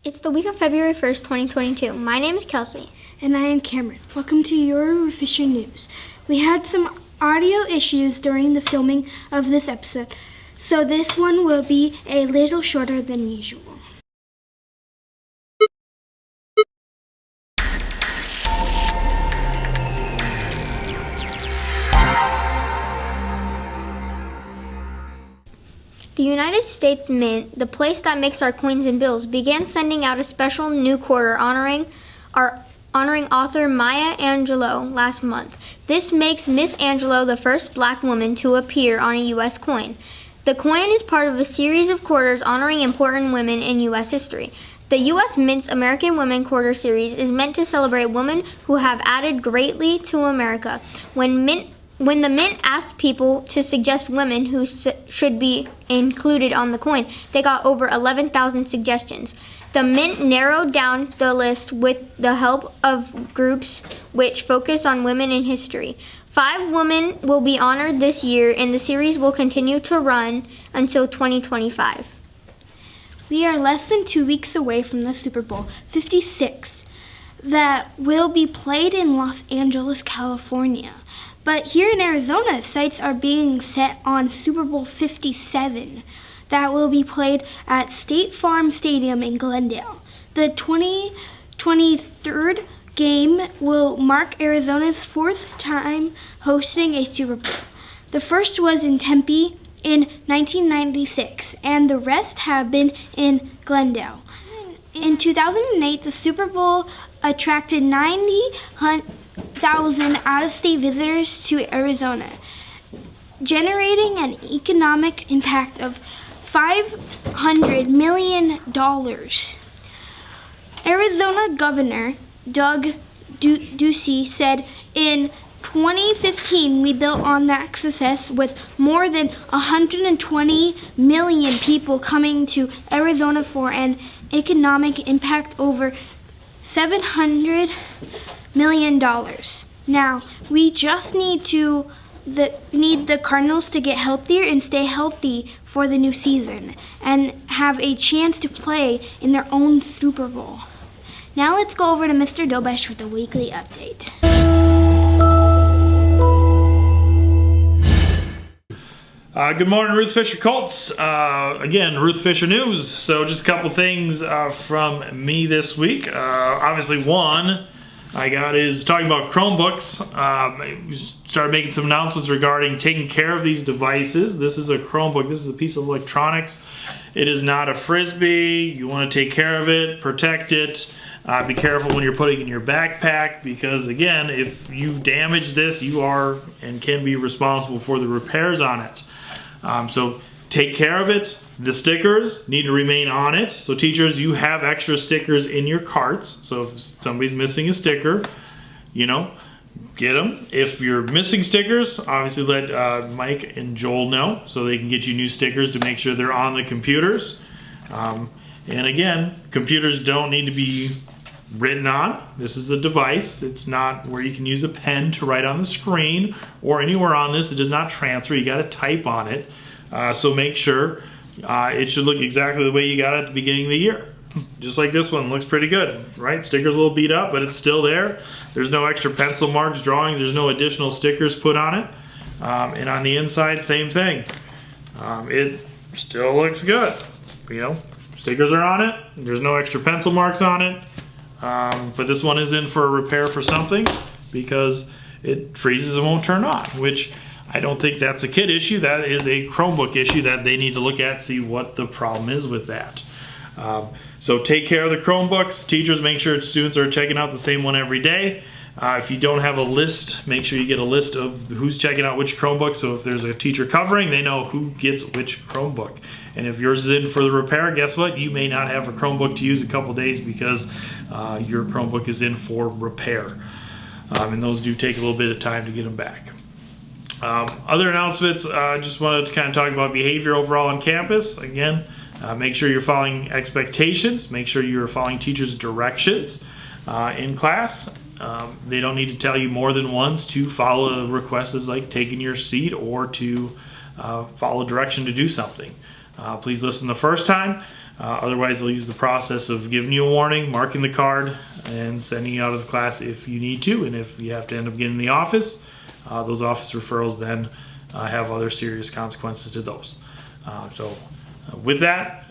It's the week of February 1st, 2022. My name is Kelsey. And I am Cameron. Welcome to your Fisher News. We had some audio issues during the filming of this episode, so this one will be a little shorter than usual. The United States Mint, the place that makes our coins and bills, began sending out a special new quarter honoring author Maya Angelou last month. This makes Miss Angelou the first black woman to appear on a U.S. coin. The coin is part of a series of quarters honoring important women in U.S. history. The U.S. Mint's American Women Quarter Series is meant to celebrate women who have added greatly to America. When the Mint asked people to suggest women who should be included on the coin, they got over 11,000 suggestions. The Mint narrowed down the list with the help of groups which focus on women in history. 5 women will be honored this year, and the series will continue to run until 2025. We are less than 2 weeks away from the Super Bowl 56 that will be played in Los Angeles, California. But here in Arizona, sights are being set on Super Bowl 57 that will be played at State Farm Stadium in Glendale. The 2023 game will mark Arizona's 4th time hosting a Super Bowl. The first was in Tempe in 1996, and the rest have been in Glendale. In 2008, the Super Bowl attracted 90,000 out-of-state visitors to Arizona, generating an economic impact of $500 million. Arizona Governor Doug Ducey said, "In 2015, we built on that success with more than 120 million people coming to Arizona for an economic impact over $700 million. Now, we just need the Cardinals to get healthier and stay healthy for the new season and have a chance to play in their own Super Bowl." Now let's go over to Mr. Dobesh with the weekly update. Good morning, Ruth Fisher Colts. Again, Ruth Fisher News. So just a couple things from me this week. Obviously, one I got is talking about Chromebooks. We started making some announcements regarding taking care of these devices. This is a Chromebook. This is a piece of electronics. It is not a Frisbee. You want to take care of it, protect it. Be careful when you're putting it in your backpack because, again, if you damage this, you are and can be responsible for the repairs on it. So take care of it. The stickers need to remain on it. So teachers, you have extra stickers in your carts. So if somebody's missing a sticker, get them. If you're missing stickers, obviously let Mike and Joel know so they can get you new stickers to make sure they're on the computers. And again, computers don't need to be written on. This is a device. It's not where you can use a pen to write on the screen or anywhere on this. It does not transfer. You got to type on it. So make sure it should look exactly the way you got it at the beginning of the year. Just like this one, looks pretty good, right? Sticker's a little beat up, but it's still there. There's no extra pencil marks, drawing. There's no additional stickers put on it. And on the inside, same thing. It still looks good. Stickers are on it. There's no extra pencil marks on it. But this one is in for a repair for something because it freezes and won't turn on, which I don't think that's a kid issue. That is a Chromebook issue that they need to look at, see what the problem is with that. So take care of the Chromebooks. Teachers, make sure students are checking out the same one every day. If you don't have a list, make sure you get a list of who's checking out which Chromebook. So if there's a teacher covering, they know who gets which Chromebook. And if yours is in for the repair, guess what? You may not have a Chromebook to use a couple days because your Chromebook is in for repair. And those do take a little bit of time to get them back. Other announcements, just wanted to kind of talk about behavior overall on campus. Again, make sure you're following expectations. Make sure you're following teachers' directions in class. They don't need to tell you more than once to follow requests like taking your seat or to follow direction to do something. Please listen the first time. Otherwise, they'll use the process of giving you a warning, marking the card, and sending you out of the class if you need to. And if you have to end up getting in the office, those office referrals then have other serious consequences to those. With that,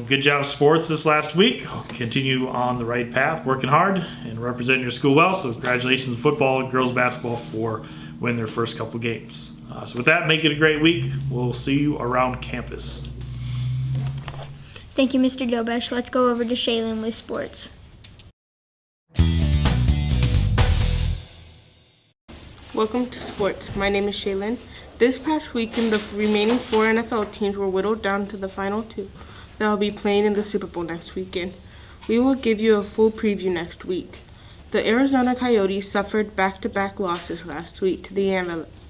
good job sports this last week. Continue on the right path, working hard and representing your school well. So congratulations football and girls basketball for winning their first couple games. So with that, make it a great week. We'll see you around campus. Thank you, Mr. Dobesh. Let's go over to Shaylin with sports. Welcome to sports. My name is Shaylin. This past weekend, the remaining 4 NFL teams were whittled down to the final 2 that will be playing in the Super Bowl next weekend. We will give you a full preview next week. The Arizona Coyotes suffered back-to-back losses last week to the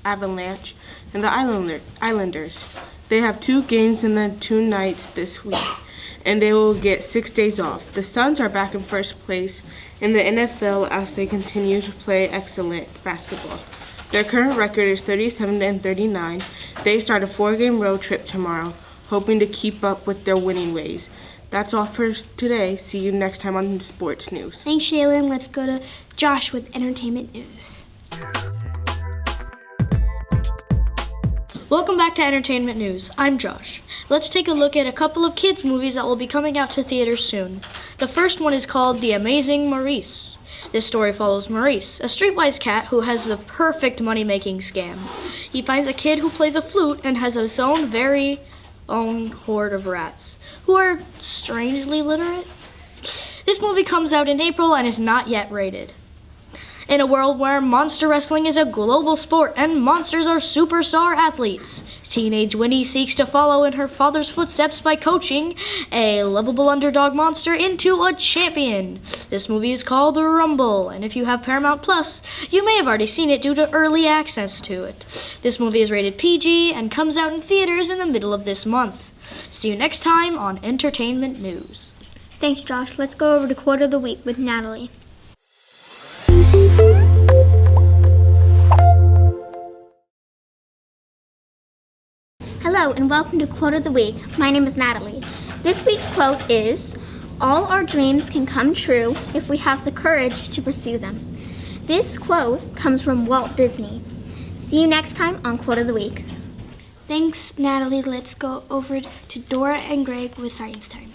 Avalanche and the Islanders. They have 2 games in the 2 nights this week, and they will get 6 days off. The Suns are back in first place in the NFL as they continue to play excellent basketball. Their current record is 37-39. They start a 4-game road trip tomorrow, hoping to keep up with their winning ways. That's all for today. See you next time on Sports News. Thanks, Shaylin. Let's go to Josh with entertainment news. Welcome back to Entertainment News. I'm Josh. Let's take a look at a couple of kids' movies that will be coming out to theaters soon. The first one is called The Amazing Maurice. This story follows Maurice, a streetwise cat who has the perfect money-making scam. He finds a kid who plays a flute and has his own very own horde of rats, who are strangely literate. This movie comes out in April and is not yet rated. In a world where monster wrestling is a global sport and monsters are superstar athletes, teenage Winnie seeks to follow in her father's footsteps by coaching a lovable underdog monster into a champion. This movie is called Rumble, and if you have Paramount Plus, you may have already seen it due to early access to it. This movie is rated PG and comes out in theaters in the middle of this month. See you next time on Entertainment News. Thanks, Josh. Let's go over to Quote of the Week with Natalie. Hello and welcome to Quote of the Week. My name is Natalie. This week's quote is, "All our dreams can come true if we have the courage to pursue them." This quote comes from Walt Disney. See you next time on Quote of the Week. Thanks, Natalie. Let's go over to Dora and Greg with Science Time.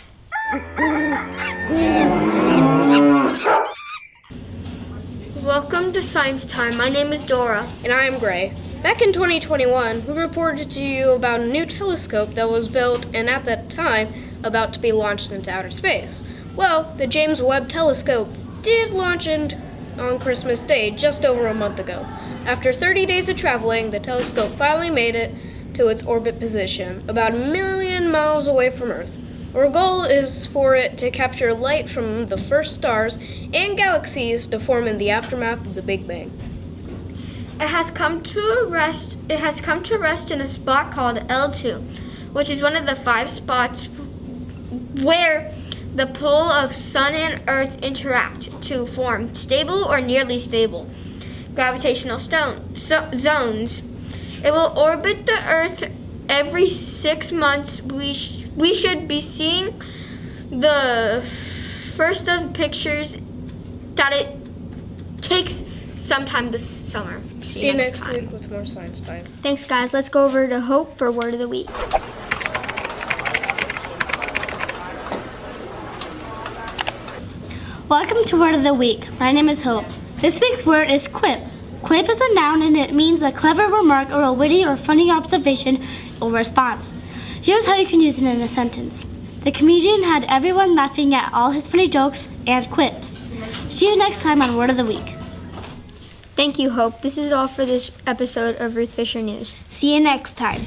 Welcome to Science Time. My name is Dora. And I am Gray. Back in 2021, we reported to you about a new telescope that was built and at that time about to be launched into outer space. Well, the James Webb Telescope did launch on Christmas Day just over a month ago. After 30 days of traveling, the telescope finally made it to its orbit position, about 1 million miles away from Earth. Our goal is for it to capture light from the first stars and galaxies to form in the aftermath of the Big Bang. It has come to rest in a spot called L2, which is one of the 5 spots where the pull of Sun and Earth interact to form stable or nearly stable gravitational zones. It will orbit the Earth every 6 months. We should be seeing the first of pictures that it takes sometime this summer. See you next week with more Science Time. Thanks, guys. Let's go over to Hope for Word of the Week. Welcome to Word of the Week. My name is Hope. This week's word is quip. Quip is a noun and it means a clever remark or a witty or funny observation or response. Here's how you can use it in a sentence. The comedian had everyone laughing at all his funny jokes and quips. See you next time on Word of the Week. Thank you, Hope. This is all for this episode of Ruth Fisher News. See you next time.